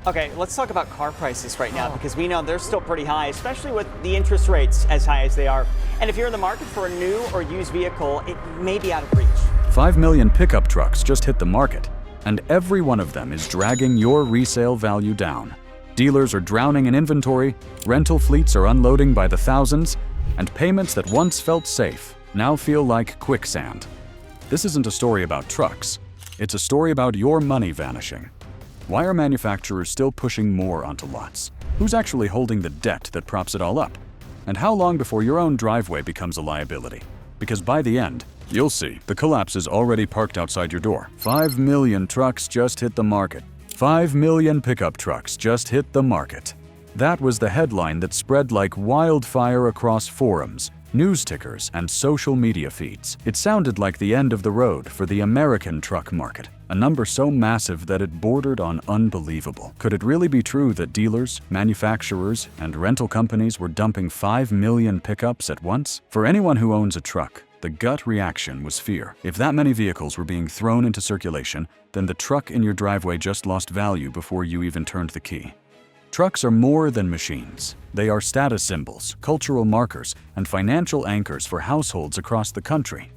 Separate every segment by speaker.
Speaker 1: Okay, let's talk about car prices right now because we know they're still pretty high, especially with the interest rates as high as they are. And if you're in the market for a new or used vehicle, it may be out of reach.
Speaker 2: 5 million pickup trucks just hit the market, and every one of them is dragging your resale value down. Dealers are drowning in inventory, rental fleets are unloading by the thousands, and payments that once felt safe now feel like quicksand. This isn't a story about trucks. It's a story about your money vanishing. Why are manufacturers still pushing more onto lots? Who's actually holding the debt that props it all up? And how long before your own driveway becomes a liability? Because by the end, you'll see the collapse is already parked outside your door. 5 million trucks just hit the market. 5 million pickup trucks just hit the market. That was the headline that spread like wildfire across forums, news tickers, and social media feeds. It sounded like the end of the road for the American truck market, a number so massive that it bordered on unbelievable. Could it really be true that dealers, manufacturers, and rental companies were dumping 5 million pickups at once? For anyone who owns a truck, the gut reaction was fear. If that many vehicles were being thrown into circulation, then the truck in your driveway just lost value before you even turned the key. Trucks are more than machines. They are status symbols, cultural markers, and financial anchors for households across the country.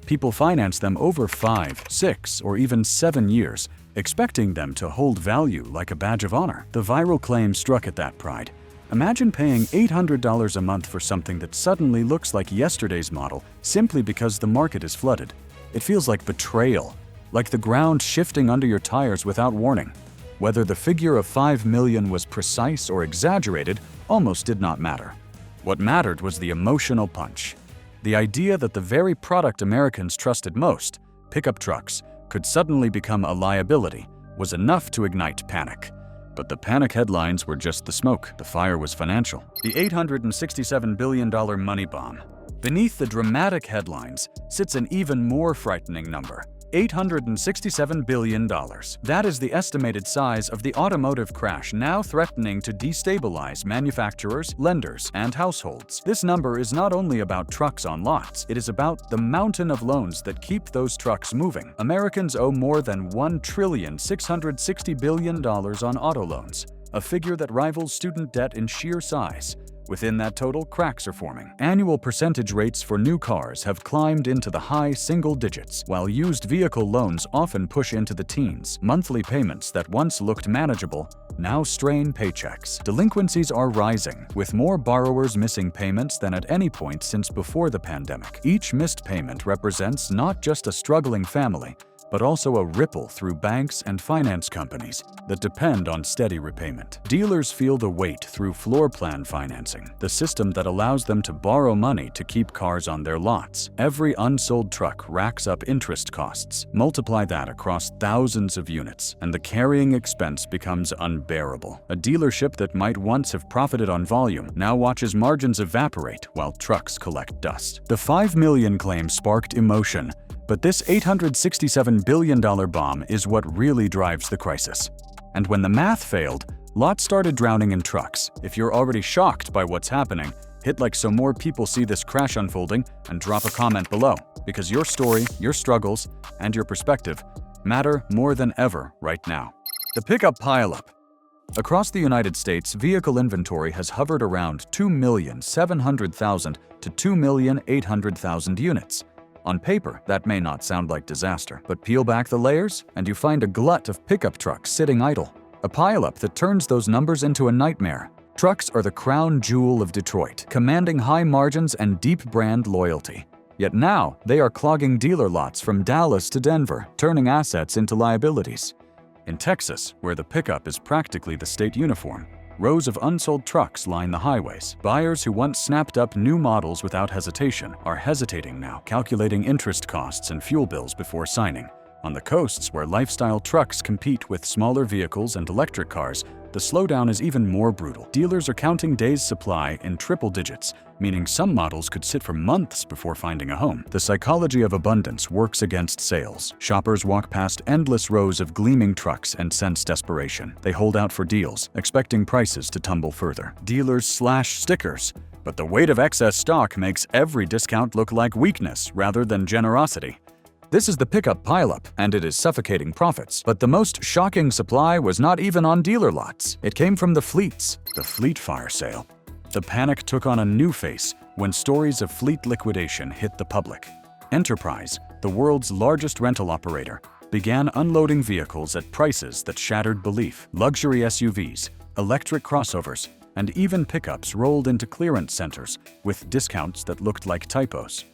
Speaker 2: People finance them over 5, 6, or even 7 years, expecting them to hold value like a badge of honor. The viral claim struck at that pride. Imagine paying $800 a month for something that suddenly looks like yesterday's model simply because the market is flooded. It feels like betrayal, like the ground shifting under your tires without warning. Whether the figure of 5 million was precise or exaggerated almost did not matter. What mattered was the emotional punch. The idea that the very product Americans trusted most, pickup trucks, could suddenly become a liability was enough to ignite panic. But the panic headlines were just the smoke. The fire was financial. The $867 billion money bomb. Beneath the dramatic headlines sits an even more frightening number: $867 billion. That is the estimated size of the automotive crash now threatening to destabilize manufacturers, lenders, and households. This number is not only about trucks on lots, it is about the mountain of loans that keep those trucks moving. Americans owe more than $1,660 billion on auto loans, a figure that rivals student debt in sheer size. Within that total, cracks are forming. Annual percentage rates for new cars have climbed into the high single digits, while used vehicle loans often push into the teens. Monthly payments that once looked manageable now strain paychecks. Delinquencies are rising, with more borrowers missing payments than at any point since before the pandemic. Each missed payment represents not just a struggling family, but also a ripple through banks and finance companies that depend on steady repayment. Dealers feel the weight through floor plan financing, the system that allows them to borrow money to keep cars on their lots. Every unsold truck racks up interest costs. Multiply that across thousands of units, and the carrying expense becomes unbearable. A dealership that might once have profited on volume now watches margins evaporate while trucks collect dust. The 5 million claim sparked emotion, but this $867 billion bomb is what really drives the crisis. And when the math failed, lots started drowning in trucks. If you're already shocked by what's happening, hit like so more people see this crash unfolding and drop a comment below, because your story, your struggles, and your perspective matter more than ever right now. The pickup pileup. Across the United States, vehicle inventory has hovered around 2,700,000 to 2,800,000 units. On paper, that may not sound like disaster, but peel back the layers and you find a glut of pickup trucks sitting idle. A pileup that turns those numbers into a nightmare. Trucks are the crown jewel of Detroit, commanding high margins and deep brand loyalty. Yet now, they are clogging dealer lots from Dallas to Denver, turning assets into liabilities. In Texas, where the pickup is practically the state uniform, rows of unsold trucks line the highways. Buyers who once snapped up new models without hesitation are hesitating now, calculating interest costs and fuel bills before signing. On the coasts, where lifestyle trucks compete with smaller vehicles and electric cars, the slowdown is even more brutal. Dealers are counting days' supply in triple digits, meaning some models could sit for months before finding a home. The psychology of abundance works against sales. Shoppers walk past endless rows of gleaming trucks and sense desperation. They hold out for deals, expecting prices to tumble further. Dealers slash stickers, but the weight of excess stock makes every discount look like weakness rather than generosity. This is the pickup pileup, and it is suffocating profits. But the most shocking supply was not even on dealer lots. It came from the fleets. The fleet fire sale. The panic took on a new face when stories of fleet liquidation hit the public. Enterprise, the world's largest rental operator, began unloading vehicles at prices that shattered belief. Luxury SUVs, electric crossovers, and even pickups rolled into clearance centers with discounts that looked like typos.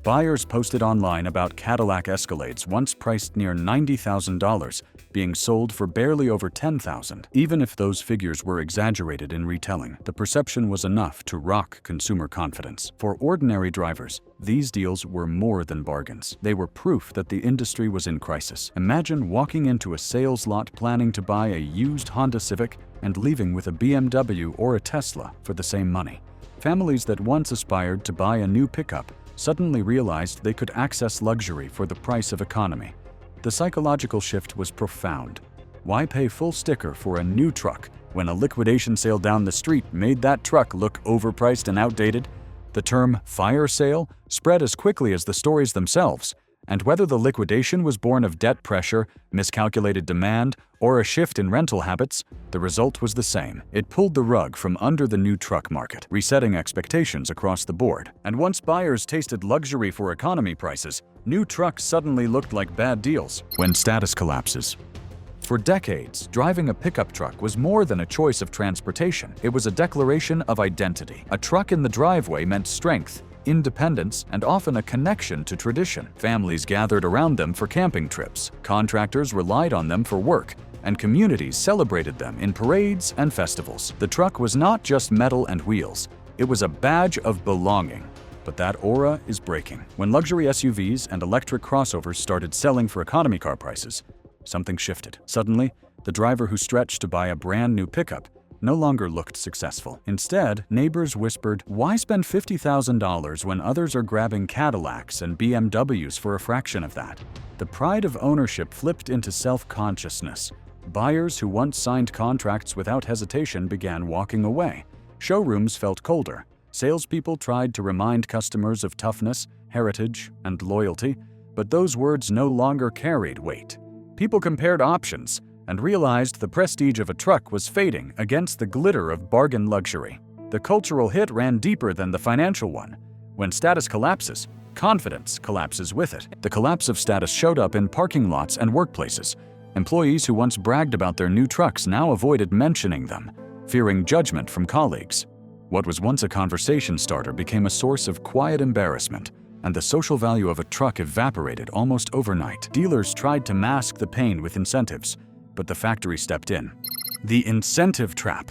Speaker 2: Buyers posted online about Cadillac Escalades once priced near $90,000 being sold for barely over $10,000. Even if those figures were exaggerated in retelling, the perception was enough to rock consumer confidence. For ordinary drivers, these deals were more than bargains. They were proof that the industry was in crisis. Imagine walking into a sales lot planning to buy a used Honda Civic and leaving with a BMW or a Tesla for the same money. Families that once aspired to buy a new pickup suddenly realized they could access luxury for the price of economy. The psychological shift was profound. Why pay full sticker for a new truck when a liquidation sale down the street made that truck look overpriced and outdated? The term fire sale spread as quickly as the stories themselves, and whether the liquidation was born of debt pressure, miscalculated demand, or a shift in rental habits, the result was the same. It pulled the rug from under the new truck market, resetting expectations across the board. And once buyers tasted luxury for economy prices, new trucks suddenly looked like bad deals. When status collapses. For decades, driving a pickup truck was more than a choice of transportation. It was a declaration of identity. A truck in the driveway meant strength, independence, and often a connection to tradition. Families gathered around them for camping trips, contractors relied on them for work, and communities celebrated them in parades and festivals. The truck was not just metal and wheels, it was a badge of belonging. But that aura is breaking. When luxury SUVs and electric crossovers started selling for economy car prices, something shifted. Suddenly, the driver who stretched to buy a brand new pickup no longer looked successful. Instead, neighbors whispered, "Why spend $50,000 when others are grabbing Cadillacs and BMWs for a fraction of that?" The pride of ownership flipped into self-consciousness. Buyers who once signed contracts without hesitation began walking away. Showrooms felt colder. Salespeople tried to remind customers of toughness, heritage, and loyalty, but those words no longer carried weight. People compared options and realized the prestige of a truck was fading against the glitter of bargain luxury. The cultural hit ran deeper than the financial one. When status collapses, confidence collapses with it. The collapse of status showed up in parking lots and workplaces. Employees who once bragged about their new trucks now avoided mentioning them, fearing judgment from colleagues. What was once a conversation starter became a source of quiet embarrassment, and the social value of a truck evaporated almost overnight. Dealers tried to mask the pain with incentives, but the factory stepped in. The incentive trap.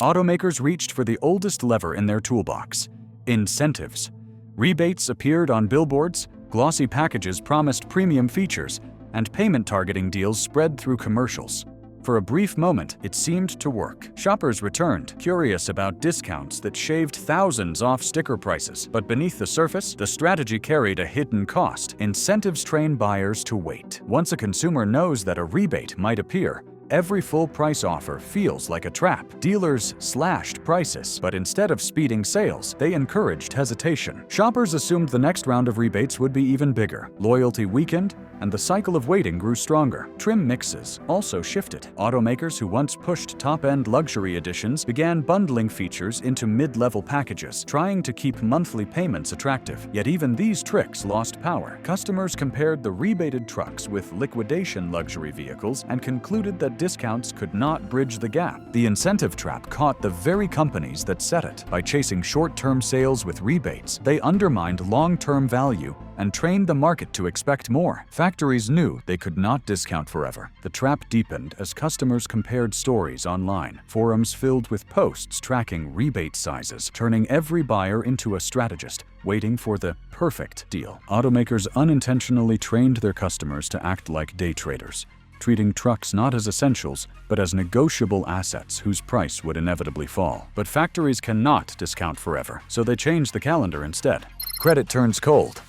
Speaker 2: Automakers reached for the oldest lever in their toolbox: incentives. Rebates appeared on billboards, glossy packages promised premium features, and payment targeting deals spread through commercials. For a brief moment, it seemed to work. Shoppers returned, curious about discounts that shaved thousands off sticker prices. But beneath the surface, the strategy carried a hidden cost. Incentives train buyers to wait. Once a consumer knows that a rebate might appear, every full-price offer feels like a trap. Dealers slashed prices, but instead of speeding sales, they encouraged hesitation. Shoppers assumed the next round of rebates would be even bigger. Loyalty weakened, and the cycle of waiting grew stronger. Trim mixes also shifted. Automakers who once pushed top-end luxury editions began bundling features into mid-level packages, trying to keep monthly payments attractive. Yet even these tricks lost power. Customers compared the rebated trucks with liquidation luxury vehicles and concluded that discounts could not bridge the gap. The incentive trap caught the very companies that set it. By chasing short-term sales with rebates, they undermined long-term value and trained the market to expect more. Factories knew they could not discount forever. The trap deepened as customers compared stories online. Forums filled with posts tracking rebate sizes, turning every buyer into a strategist, waiting for the perfect deal. Automakers unintentionally trained their customers to act like day traders, treating trucks not as essentials, but as negotiable assets whose price would inevitably fall. But factories cannot discount forever, so they changed the calendar instead. Credit turns cold.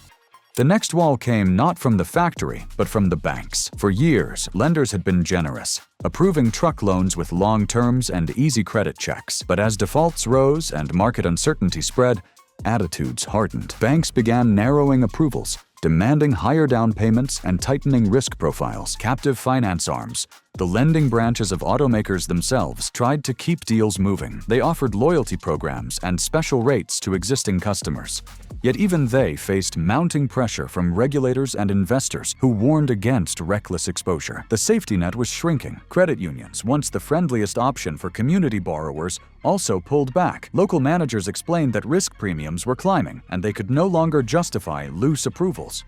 Speaker 2: The next wall came not from the factory, but from the banks. For years, lenders had been generous, approving truck loans with long terms and easy credit checks. But as defaults rose and market uncertainty spread, attitudes hardened. Banks began narrowing approvals, demanding higher down payments and tightening risk profiles. Captive finance arms, the lending branches of automakers themselves, tried to keep deals moving. They offered loyalty programs and special rates to existing customers. Yet even they faced mounting pressure from regulators and investors who warned against reckless exposure. The safety net was shrinking. Credit unions, once the friendliest option for community borrowers, also pulled back. Local managers explained that risk premiums were climbing, and they could no longer justify loose approvals.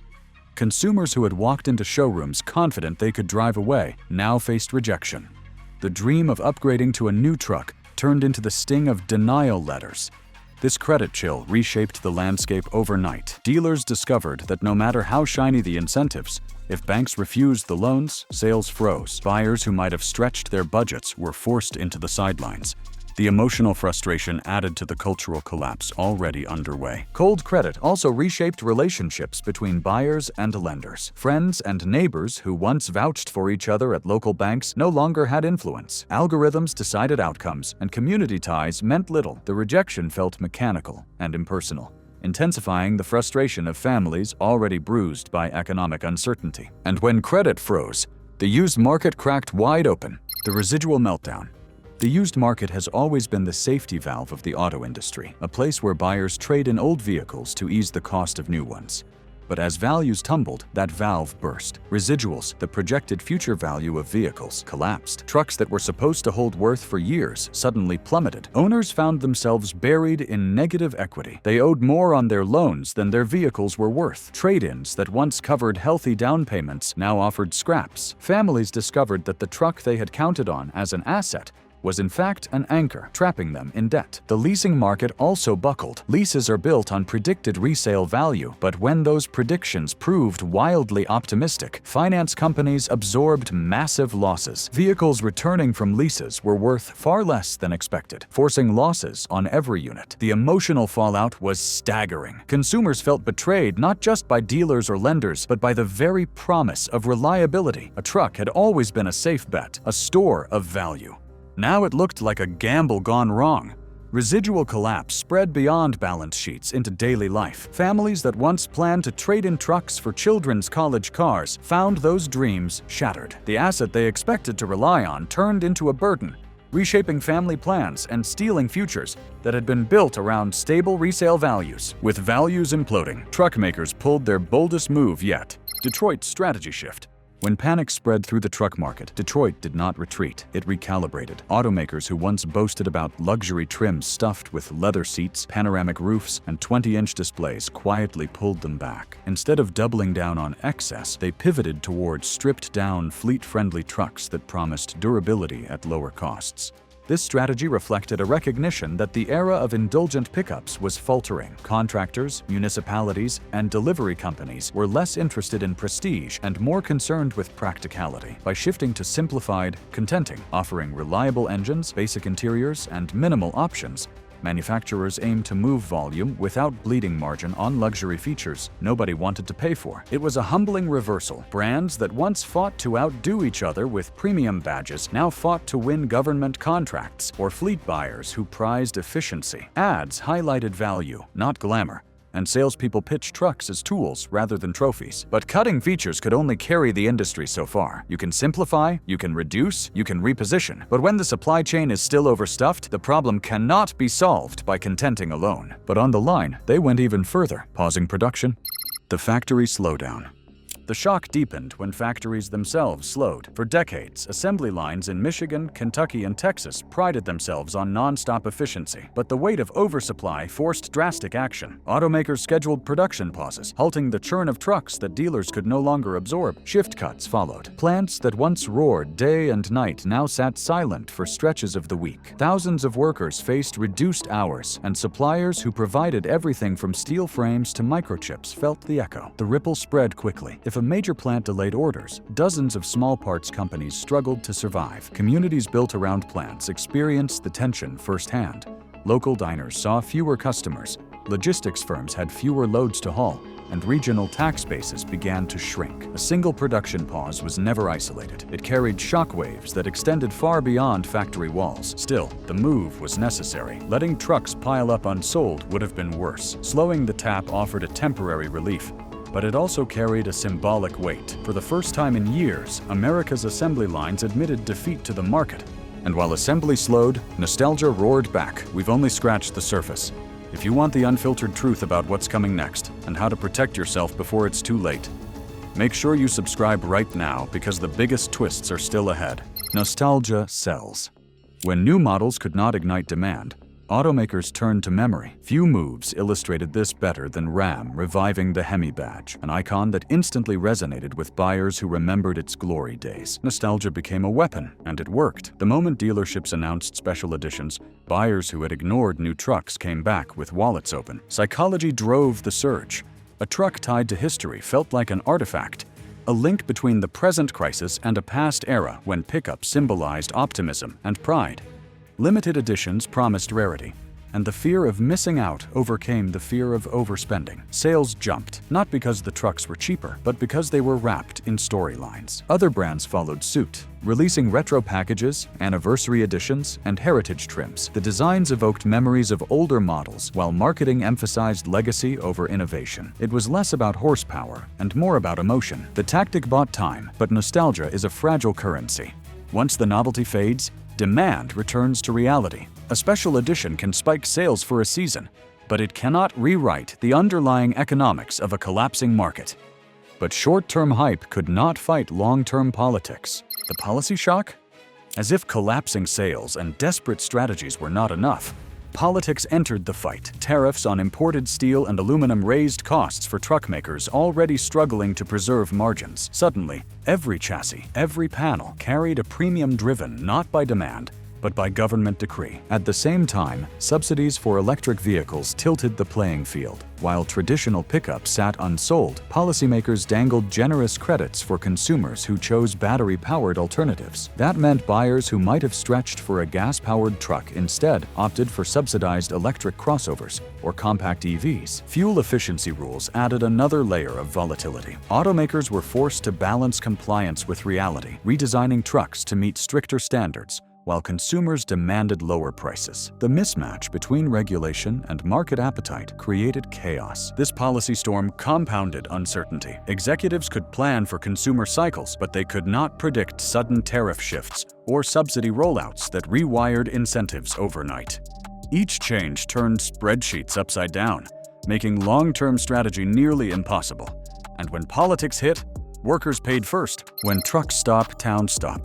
Speaker 2: Consumers who had walked into showrooms confident they could drive away now faced rejection. The dream of upgrading to a new truck turned into the sting of denial letters. This credit chill reshaped the landscape overnight. Dealers discovered that no matter how shiny the incentives, if banks refused the loans, sales froze. Buyers who might have stretched their budgets were forced into the sidelines. The emotional frustration added to the cultural collapse already underway. Cold credit also reshaped relationships between buyers and lenders. Friends and neighbors who once vouched for each other at local banks no longer had influence. Algorithms decided outcomes, and community ties meant little. The rejection felt mechanical and impersonal, intensifying the frustration of families already bruised by economic uncertainty. And when credit froze, the used market cracked wide open. The residual meltdown. The used market has always been the safety valve of the auto industry, a place where buyers trade in old vehicles to ease the cost of new ones. But as values tumbled, that valve burst. Residuals, the projected future value of vehicles, collapsed. Trucks that were supposed to hold worth for years suddenly plummeted. Owners found themselves buried in negative equity. They owed more on their loans than their vehicles were worth. Trade-ins that once covered healthy down payments now offered scraps. Families discovered that the truck they had counted on as an asset was in fact an anchor, trapping them in debt. The leasing market also buckled. Leases are built on predicted resale value, but when those predictions proved wildly optimistic, finance companies absorbed massive losses. Vehicles returning from leases were worth far less than expected, forcing losses on every unit. The emotional fallout was staggering. Consumers felt betrayed not just by dealers or lenders, but by the very promise of reliability. A truck had always been a safe bet, a store of value. Now it looked like a gamble gone wrong. Residual collapse spread beyond balance sheets into daily life. Families that once planned to trade in trucks for children's college cars found those dreams shattered. The asset they expected to rely on turned into a burden, reshaping family plans and stealing futures that had been built around stable resale values. With values imploding, truck makers pulled their boldest move yet: Detroit's strategy shift. When panic spread through the truck market, Detroit did not retreat. It recalibrated. Automakers who once boasted about luxury trims stuffed with leather seats, panoramic roofs, and 20-inch displays quietly pulled them back. Instead of doubling down on excess, they pivoted towards stripped-down, fleet-friendly trucks that promised durability at lower costs. This strategy reflected a recognition that the era of indulgent pickups was faltering. Contractors, municipalities, and delivery companies were less interested in prestige and more concerned with practicality. By shifting to simplified contenting, offering reliable engines, basic interiors, and minimal options, manufacturers aimed to move volume without bleeding margin on luxury features nobody wanted to pay for. It was a humbling reversal. Brands that once fought to outdo each other with premium badges now fought to win government contracts, or fleet buyers who prized efficiency. Ads highlighted value, not glamour, and salespeople pitched trucks as tools rather than trophies. But cutting features could only carry the industry so far. You can simplify, you can reduce, you can reposition. But when the supply chain is still overstuffed, the problem cannot be solved by contenting alone. But on the line, they went even further, pausing production. The factory slowdown. The shock deepened when factories themselves slowed. For decades, assembly lines in Michigan, Kentucky, and Texas prided themselves on non-stop efficiency. But the weight of oversupply forced drastic action. Automakers scheduled production pauses, halting the churn of trucks that dealers could no longer absorb. Shift cuts followed. Plants that once roared day and night now sat silent for stretches of the week. Thousands of workers faced reduced hours, and suppliers who provided everything from steel frames to microchips felt the echo. The ripple spread quickly. If a major plant delayed orders, dozens of small parts companies struggled to survive. Communities built around plants experienced the tension firsthand. Local diners saw fewer customers, logistics firms had fewer loads to haul, and regional tax bases began to shrink. A single production pause was never isolated. It carried shockwaves that extended far beyond factory walls. Still, the move was necessary. Letting trucks pile up unsold would have been worse. Slowing the tap offered a temporary relief, But it also carried a symbolic weight. For the first time in years, America's assembly lines admitted defeat to the market. And while assembly slowed, nostalgia roared back. We've only scratched the surface. If you want the unfiltered truth about what's coming next and how to protect yourself before it's too late, make sure you subscribe right now because the biggest twists are still ahead. Nostalgia sells. When new models could not ignite demand, automakers turned to memory. Few moves illustrated this better than Ram reviving the Hemi badge, an icon that instantly resonated with buyers who remembered its glory days. Nostalgia became a weapon, and it worked. The moment dealerships announced special editions, buyers who had ignored new trucks came back with wallets open. Psychology drove the surge. A truck tied to history felt like an artifact, a link between the present crisis and a past era when pickup symbolized optimism and pride. Limited editions promised rarity, and the fear of missing out overcame the fear of overspending. Sales jumped, not because the trucks were cheaper, but because they were wrapped in storylines. Other brands followed suit, releasing retro packages, anniversary editions, and heritage trims. The designs evoked memories of older models, while marketing emphasized legacy over innovation. It was less about horsepower and more about emotion. The tactic bought time, but nostalgia is a fragile currency. Once the novelty fades, demand returns to reality. A special edition can spike sales for a season, but it cannot rewrite the underlying economics of a collapsing market. But short-term hype could not fight long-term politics. The policy shock? As if collapsing sales and desperate strategies were not enough, politics entered the fight. Tariffs on imported steel and aluminum raised costs for truck makers already struggling to preserve margins. Suddenly, every chassis, every panel carried a premium driven not by demand, but by government decree. At the same time, subsidies for electric vehicles tilted the playing field. While traditional pickups sat unsold, policymakers dangled generous credits for consumers who chose battery-powered alternatives. That meant buyers who might have stretched for a gas-powered truck instead opted for subsidized electric crossovers or compact EVs. Fuel efficiency rules added another layer of volatility. Automakers were forced to balance compliance with reality, redesigning trucks to meet stricter standards, while consumers demanded lower prices. The mismatch between regulation and market appetite created chaos. This policy storm compounded uncertainty. Executives could plan for consumer cycles, but they could not predict sudden tariff shifts or subsidy rollouts that rewired incentives overnight. Each change turned spreadsheets upside down, making long-term strategy nearly impossible. And when politics hit, workers paid first. When trucks stop, towns stop.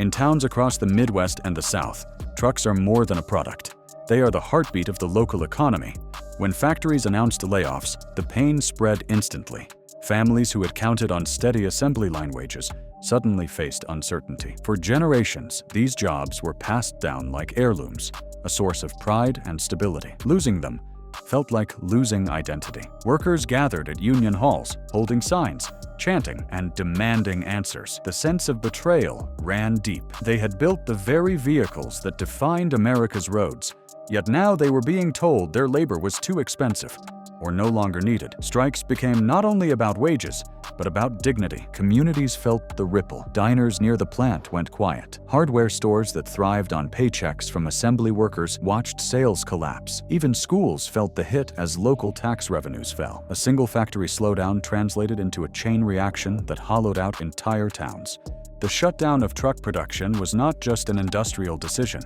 Speaker 2: In towns across the Midwest and the South, trucks are more than a product. They are the heartbeat of the local economy. When factories announced layoffs, the pain spread instantly. Families who had counted on steady assembly line wages suddenly faced uncertainty. For generations, these jobs were passed down like heirlooms, a source of pride and stability. Losing them felt like losing identity. Workers gathered at union halls, holding signs, chanting, and demanding answers. The sense of betrayal ran deep. They had built the very vehicles that defined America's roads, yet now they were being told their labor was too expensive or no longer needed. Strikes became not only about wages, but about dignity. Communities felt the ripple. Diners near the plant went quiet. Hardware stores that thrived on paychecks from assembly workers watched sales collapse. Even schools felt the hit as local tax revenues fell. A single factory slowdown translated into a chain reaction that hollowed out entire towns. The shutdown of truck production was not just an industrial decision,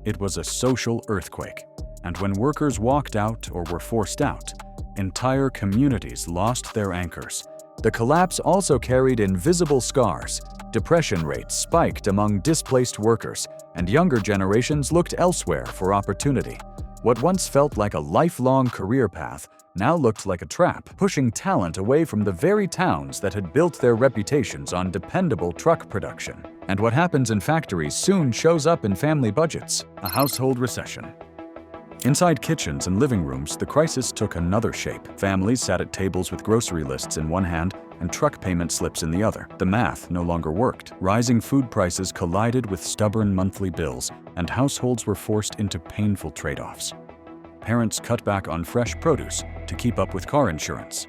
Speaker 2: it was a social earthquake. And when workers walked out or were forced out, entire communities lost their anchors. The collapse also carried invisible scars. Depression rates spiked among displaced workers, and younger generations looked elsewhere for opportunity. What once felt like a lifelong career path now looked like a trap, pushing talent away from the very towns that had built their reputations on dependable truck production. And what happens in factories soon shows up in family budgets, a household recession. Inside kitchens and living rooms, the crisis took another shape. Families sat at tables with grocery lists in one hand and truck payment slips in the other. The math no longer worked. Rising food prices collided with stubborn monthly bills, and households were forced into painful trade-offs. Parents cut back on fresh produce to keep up with car insurance.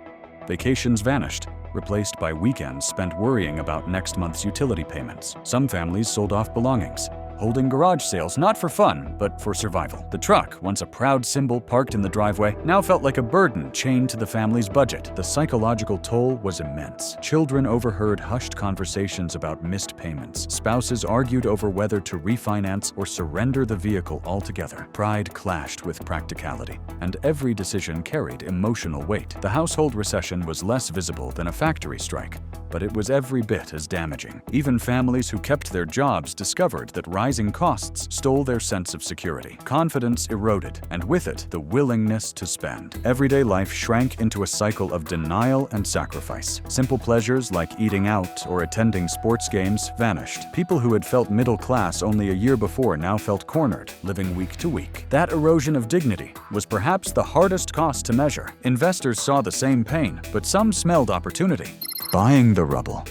Speaker 2: Vacations vanished, replaced by weekends spent worrying about next month's utility payments. Some families sold off belongings, holding garage sales not for fun, but for survival. The truck, once a proud symbol parked in the driveway, now felt like a burden chained to the family's budget. The psychological toll was immense. Children overheard hushed conversations about missed payments. Spouses argued over whether to refinance or surrender the vehicle altogether. Pride clashed with practicality, and every decision carried emotional weight. The household recession was less visible than a factory strike, but it was every bit as damaging. Even families who kept their jobs discovered that rising costs stole their sense of security. Confidence eroded, and with it, the willingness to spend. Everyday life shrank into a cycle of denial and sacrifice. Simple pleasures like eating out or attending sports games vanished. People who had felt middle class only a year before now felt cornered, living week to week. That erosion of dignity was perhaps the hardest cost to measure. Investors saw the same pain, but some smelled opportunity. Buying the rubble.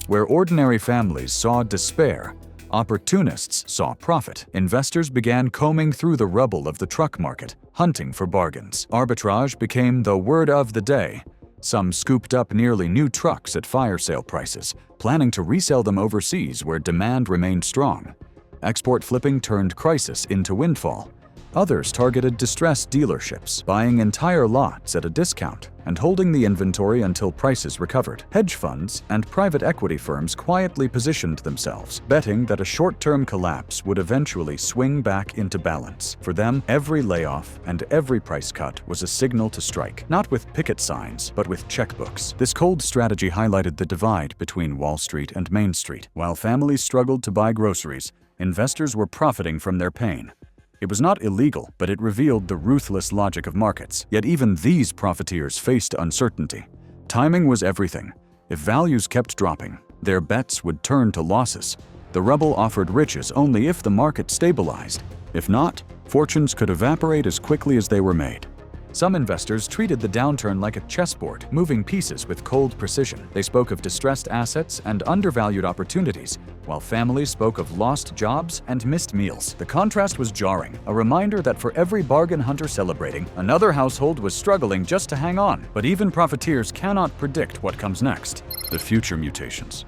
Speaker 2: Where ordinary families saw despair, opportunists saw profit. Investors began combing through the rubble of the truck market, hunting for bargains. Arbitrage became the word of the day. Some scooped up nearly new trucks at fire sale prices, planning to resell them overseas where demand remained strong. Export flipping turned crisis into windfall. Others targeted distressed dealerships, buying entire lots at a discount and holding the inventory until prices recovered. Hedge funds and private equity firms quietly positioned themselves, betting that a short-term collapse would eventually swing back into balance. For them, every layoff and every price cut was a signal to strike, not with picket signs, but with checkbooks. This cold strategy highlighted the divide between Wall Street and Main Street. While families struggled to buy groceries, investors were profiting from their pain. It was not illegal, but it revealed the ruthless logic of markets. Yet even these profiteers faced uncertainty. Timing was everything. If values kept dropping, their bets would turn to losses. The rubble offered riches only if the market stabilized. If not, fortunes could evaporate as quickly as they were made. Some investors treated the downturn like a chessboard, moving pieces with cold precision. They spoke of distressed assets and undervalued opportunities, while families spoke of lost jobs and missed meals. The contrast was jarring, a reminder that for every bargain hunter celebrating, another household was struggling just to hang on. But even profiteers cannot predict what comes next. The future mutations.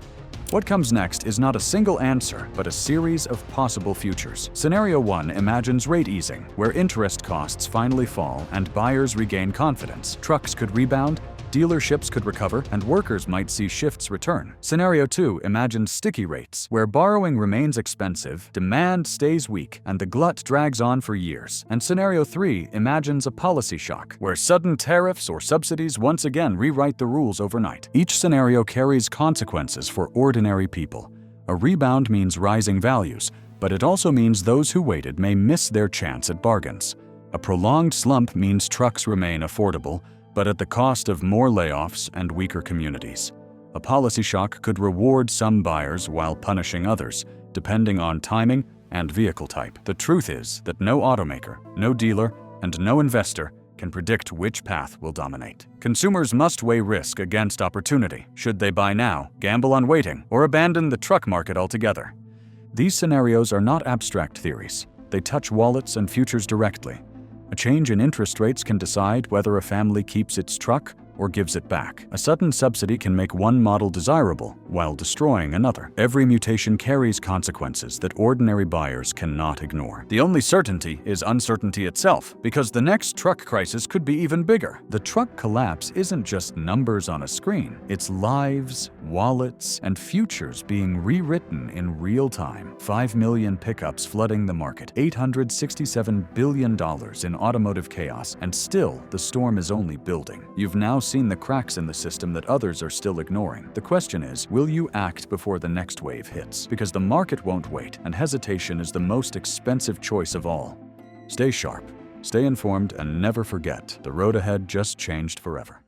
Speaker 2: What comes next is not a single answer, but a series of possible futures. Scenario 1 imagines rate easing, where interest costs finally fall and buyers regain confidence. Trucks could rebound, dealerships could recover, and workers might see shifts return. Scenario 2 imagines sticky rates, where borrowing remains expensive, demand stays weak, and the glut drags on for years. And Scenario 3 imagines a policy shock, where sudden tariffs or subsidies once again rewrite the rules overnight. Each scenario carries consequences for ordinary people. A rebound means rising values, but it also means those who waited may miss their chance at bargains. A prolonged slump means trucks remain affordable, but at the cost of more layoffs and weaker communities. A policy shock could reward some buyers while punishing others, depending on timing and vehicle type. The truth is that no automaker, no dealer, and no investor can predict which path will dominate. Consumers must weigh risk against opportunity. Should they buy now, gamble on waiting, or abandon the truck market altogether? These scenarios are not abstract theories. They touch wallets and futures directly. A change in interest rates can decide whether a family keeps its truck or gives it back. A sudden subsidy can make one model desirable while destroying another. Every mutation carries consequences that ordinary buyers cannot ignore. The only certainty is uncertainty itself, because the next truck crisis could be even bigger. The truck collapse isn't just numbers on a screen. It's lives, wallets, and futures being rewritten in real time. 5 million pickups flooding the market, $867 billion in automotive chaos, and still the storm is only building. You've now seen the cracks in the system that others are still ignoring. The question is, will you act before the next wave hits? Because the market won't wait, and hesitation is the most expensive choice of all. Stay sharp, stay informed, and never forget, the road ahead just changed forever.